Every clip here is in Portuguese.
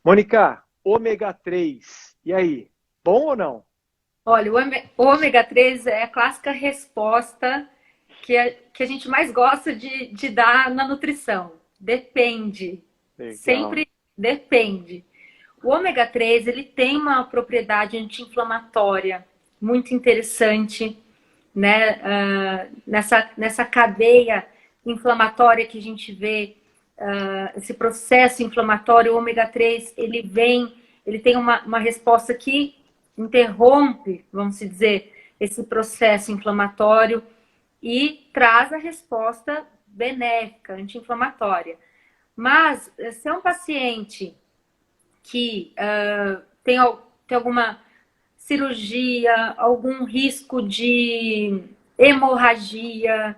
Mônica, ômega 3, e aí? Bom ou não? Olha, o ômega 3 é a clássica resposta que a gente mais gosta de dar na nutrição. Depende. Legal. Sempre depende. O ômega 3 ele tem uma propriedade anti-inflamatória muito interessante, né? Nessa cadeia inflamatória que a gente vê, esse processo inflamatório, o ômega 3 ele tem uma resposta que interrompe, vamos dizer, esse processo inflamatório e traz a resposta benéfica, anti-inflamatória. Mas se é um paciente que tem alguma cirurgia, algum risco de hemorragia,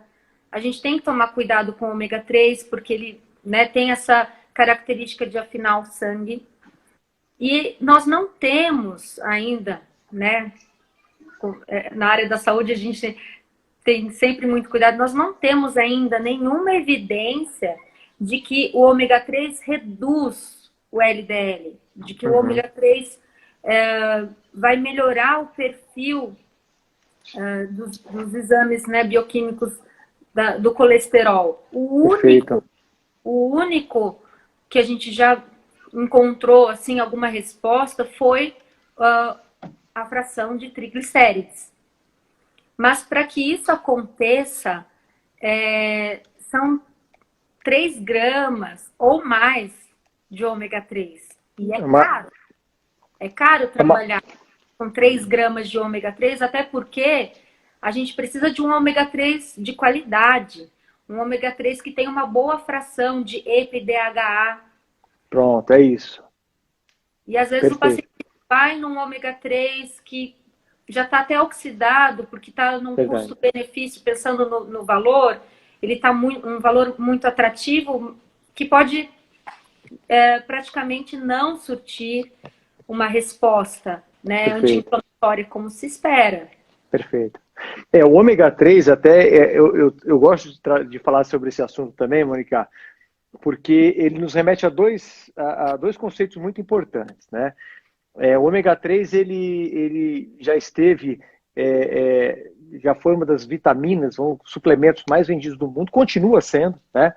a gente tem que tomar cuidado com o ômega 3, porque ele, né, tem essa característica de afinar o sangue. E nós não temos ainda, né, na área da saúde a gente tem sempre muito cuidado, nós não temos ainda nenhuma evidência de que o ômega 3 reduz o LDL, de que o Uhum. ômega 3 vai melhorar o perfil dos exames, né, bioquímicos do colesterol. Perfeito. O único que a gente já encontrou assim alguma resposta foi uh, a fração de triglicérides. Mas para que isso aconteça, são 3 gramas ou mais de ômega 3. E é É uma, caro. É caro é uma, trabalhar com 3 gramas de ômega 3, até porque a gente precisa de um ômega 3 de qualidade. Um ômega 3 que tem uma boa fração de EPA e DHA. pronto, é isso. E às vezes o Perfeito. paciente vai num ômega 3 que já está até oxidado, porque está num Verdade. custo-benefício, pensando no valor, ele está um valor muito atrativo, que pode praticamente não surtir uma resposta, né, Perfeito. anti-inflamatória como se espera. Perfeito. O ômega 3 até, eu gosto de falar sobre esse assunto também, Mônica, porque ele nos remete a dois conceitos muito importantes, né? O ômega 3 ele já esteve, já foi uma das vitaminas, ou suplementos mais vendidos do mundo, continua sendo, né?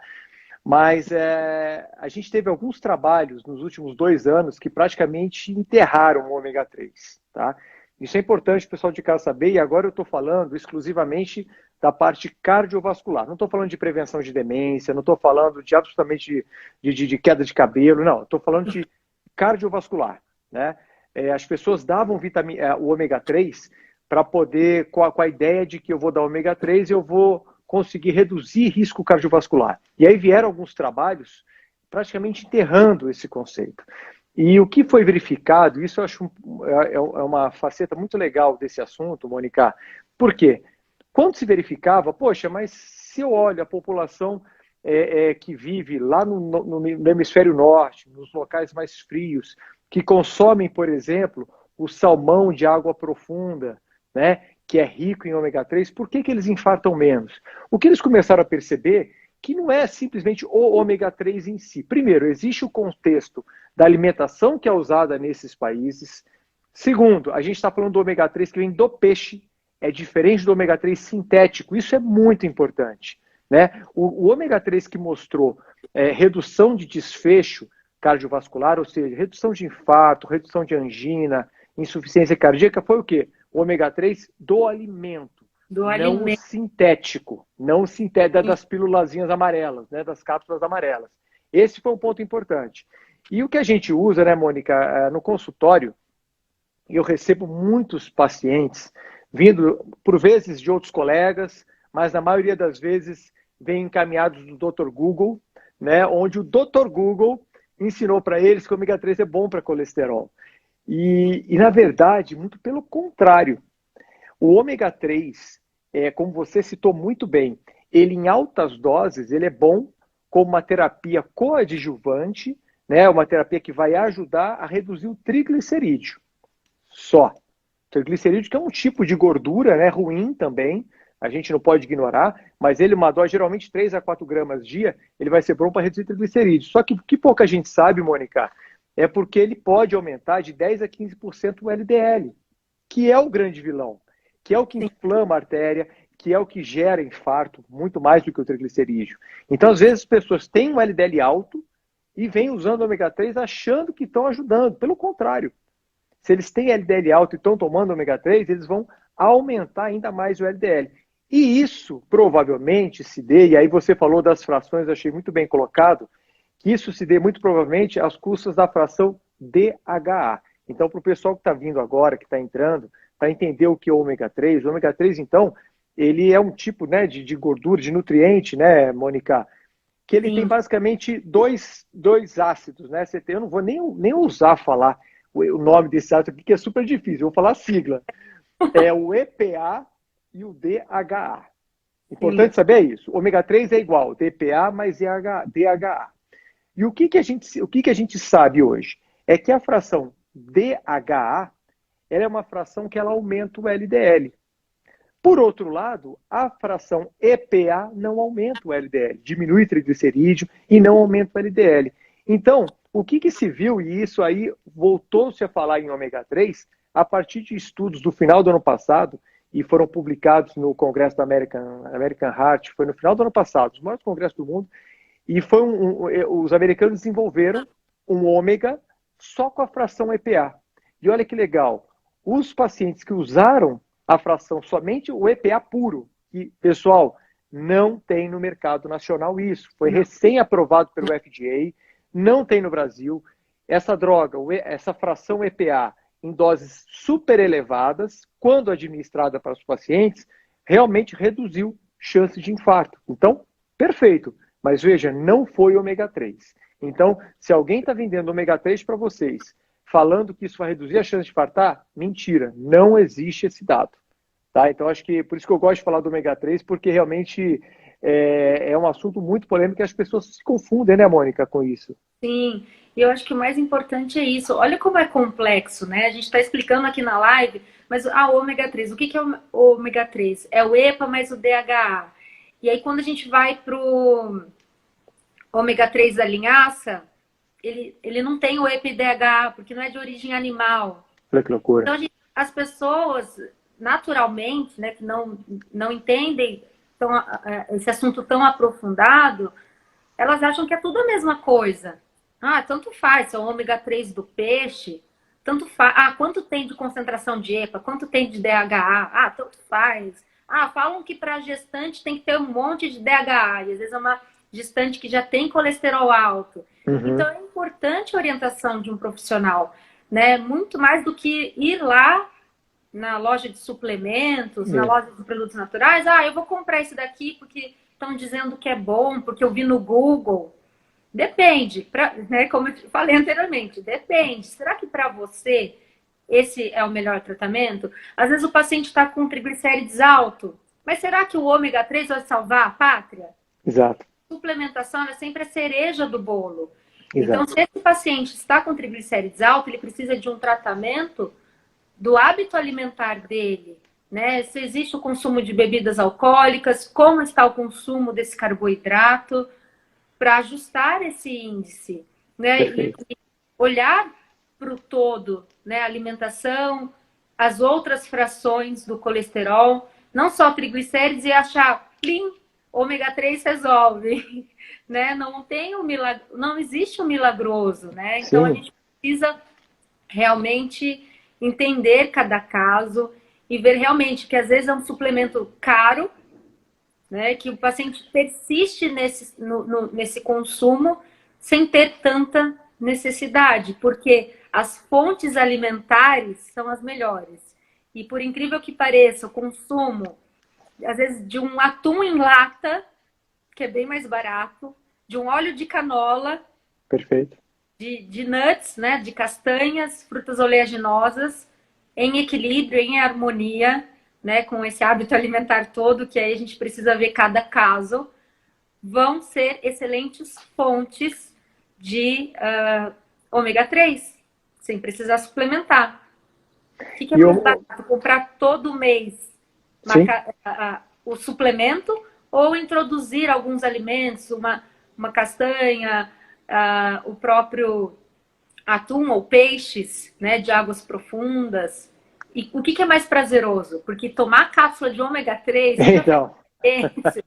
Mas a gente teve alguns trabalhos nos últimos 2 anos que praticamente enterraram o ômega 3, tá? Isso é importante o pessoal de casa saber, e agora eu estou falando exclusivamente da parte cardiovascular. Não estou falando de prevenção de demência, não estou falando de absolutamente de queda de cabelo, não. Estou falando de cardiovascular, né? As pessoas davam o ômega 3 para poder, com a ideia de que eu vou dar ômega 3 e eu vou conseguir reduzir risco cardiovascular. E aí vieram alguns trabalhos praticamente enterrando esse conceito. E o que foi verificado, isso eu acho uma faceta muito legal desse assunto, Mônica, por quê? Quando se verificava, poxa, mas se eu olho a população que vive lá no hemisfério norte, nos locais mais frios, que consomem, por exemplo, o salmão de água profunda, né, que é rico em ômega 3, por que eles infartam menos? O que eles começaram a perceber que não é simplesmente o ômega 3 em si. Primeiro, existe o contexto da alimentação que é usada nesses países. Segundo, a gente está falando do ômega 3 que vem do peixe, é diferente do ômega 3 sintético. Isso é muito importante. Né? O ômega 3 que mostrou redução de desfecho cardiovascular, ou seja, redução de infarto, redução de angina, insuficiência cardíaca, foi o quê? O ômega 3 do alimento, Do não o alimento. sintético, não o sintético das pílulazinhas amarelas, né, das cápsulas amarelas. Esse foi um ponto importante. E o que a gente usa, né, Mônica, no consultório, eu recebo muitos pacientes vindo, por vezes, de outros colegas, mas na maioria das vezes vêm encaminhados do Dr. Google, né, onde o Dr. Google ensinou para eles que o ômega 3 é bom para colesterol. Na verdade, muito pelo contrário. O ômega 3, como você citou muito bem, ele em altas doses, ele é bom como uma terapia coadjuvante, né, uma terapia que vai ajudar a reduzir o triglicerídeo. Só. Triglicerídeo que é um tipo de gordura, né, ruim também, a gente não pode ignorar, mas ele, uma dose geralmente 3 a 4 gramas dia, ele vai ser bom para reduzir triglicerídeos. Só que o que pouca gente sabe, Mônica, é porque ele pode aumentar de 10 a 15% o LDL, que é o grande vilão, que é o que inflama a artéria, que é o que gera infarto, muito mais do que o triglicerídeo. Então, às vezes, as pessoas têm um LDL alto e vêm usando ômega 3 achando que estão ajudando. Pelo contrário, se eles têm LDL alto e estão tomando ômega 3, eles vão aumentar ainda mais o LDL. E isso provavelmente se dê, e aí você falou das frações, eu achei muito bem colocado, que isso se dê muito provavelmente às custas da fração DHA. Então, para o pessoal que está vindo agora, que está entrando, para entender o que é o ômega 3, o ômega 3, então, ele é um tipo, né, de gordura, de nutriente, né, Mônica, que ele tem basicamente dois ácidos, né? Eu não vou nem ousar falar o nome desse ácido aqui, que é super difícil, eu vou falar a sigla. É o EPA e o DHA. Importante saber isso. O ômega 3 é igual, DPA mais DHA. E o que a gente sabe hoje? É que a fração DHA ela é uma fração que ela aumenta o LDL. Por outro lado, a fração EPA não aumenta o LDL, diminui o triglicerídeo e não aumenta o LDL. Então, o que se viu, e isso aí voltou-se a falar em ômega 3, a partir de estudos do final do ano passado, e foram publicados no Congresso da American Heart, foi no final do ano passado, os maiores congressos do mundo, e os americanos desenvolveram um ômega só com a fração EPA. E olha que legal, os pacientes que usaram a fração somente o EPA puro, que, pessoal, não tem no mercado nacional isso, foi recém-aprovado pelo FDA, não tem no Brasil. Essa droga, essa fração EPA em doses super elevadas, quando administrada para os pacientes, realmente reduziu chances de infarto. Então, perfeito. Mas veja, não foi ômega 3. Então, se alguém está vendendo ômega 3 para vocês, falando que isso vai reduzir a chance de infartar, mentira, não existe esse dado. Tá? Então, acho que por isso que eu gosto de falar do ômega 3, porque realmente é um assunto muito polêmico e as pessoas se confundem, né, Mônica, com isso. Sim, e eu acho que o mais importante é isso. Olha como é complexo, né? A gente está explicando aqui na live, mas o ômega 3, o que é o ômega 3? É o EPA mais o DHA. E aí, quando a gente vai para o ômega 3 da linhaça, ele não tem o EPA e DHA, porque não é de origem animal. Olha que loucura. Então, as pessoas, naturalmente, né, que não entendem esse assunto tão aprofundado, elas acham que é tudo a mesma coisa. Ah, tanto faz, se é o ômega 3 do peixe, tanto faz. Ah, quanto tem de concentração de EPA, quanto tem de DHA? Ah, tanto faz. Ah, falam que para gestante tem que ter um monte de DHA, e às vezes é uma gestante que já tem colesterol alto. Então é importante a orientação de um profissional, né? Muito mais do que ir lá na loja de suplementos, na loja de produtos naturais. Ah, eu vou comprar esse daqui porque estão dizendo que é bom, porque eu vi no Google. Depende, né, como eu falei anteriormente, depende. Será que para você esse é o melhor tratamento? Às vezes o paciente está com triglicérides alto, mas será que o ômega 3 vai salvar a pátria? Exato. Suplementação é sempre a cereja do bolo. Exato. Então, se esse paciente está com triglicérides alto, ele precisa de um tratamento do hábito alimentar dele, né? Se existe o consumo de bebidas alcoólicas, como está o consumo desse carboidrato, para ajustar esse índice, né? E olhar para o todo, né? A alimentação, as outras frações do colesterol, não só triglicérides, e achar, plim, ômega 3 resolve, né? Não existe um milagroso, né? Então a gente precisa realmente entender cada caso e ver realmente que às vezes é um suplemento caro, né? Que o paciente persiste nesse consumo sem ter tanta necessidade, porque as fontes alimentares são as melhores. E por incrível que pareça, o consumo às vezes de um atum em lata, que é bem mais barato, de um óleo de canola, perfeito, de nuts, né, de castanhas, frutas oleaginosas, em equilíbrio, em harmonia, né, com esse hábito alimentar todo, que aí a gente precisa ver cada caso, vão ser excelentes fontes de ômega 3, sem precisar suplementar. O que é mais barato? Comprar todo mês o suplemento ou introduzir alguns alimentos, uma castanha, o próprio atum ou peixes, né, de águas profundas. E o que é mais prazeroso? Porque tomar cápsula de ômega 3, eu já Então, fiz,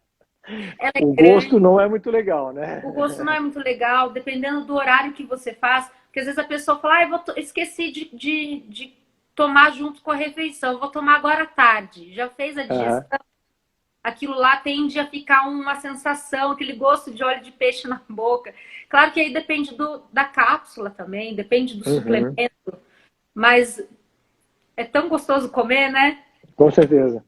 ela é o grande, gosto não é muito legal, né? o gosto não é muito legal, dependendo do horário que você faz. Porque às vezes a pessoa fala, esqueci de tomar junto com a refeição, eu vou tomar agora à tarde. Já fez a Aham. digestão, aquilo lá tende a ficar uma sensação, aquele gosto de óleo de peixe na boca. Claro que aí depende da cápsula também, depende do Uhum. suplemento, mas é tão gostoso comer, né? Com certeza.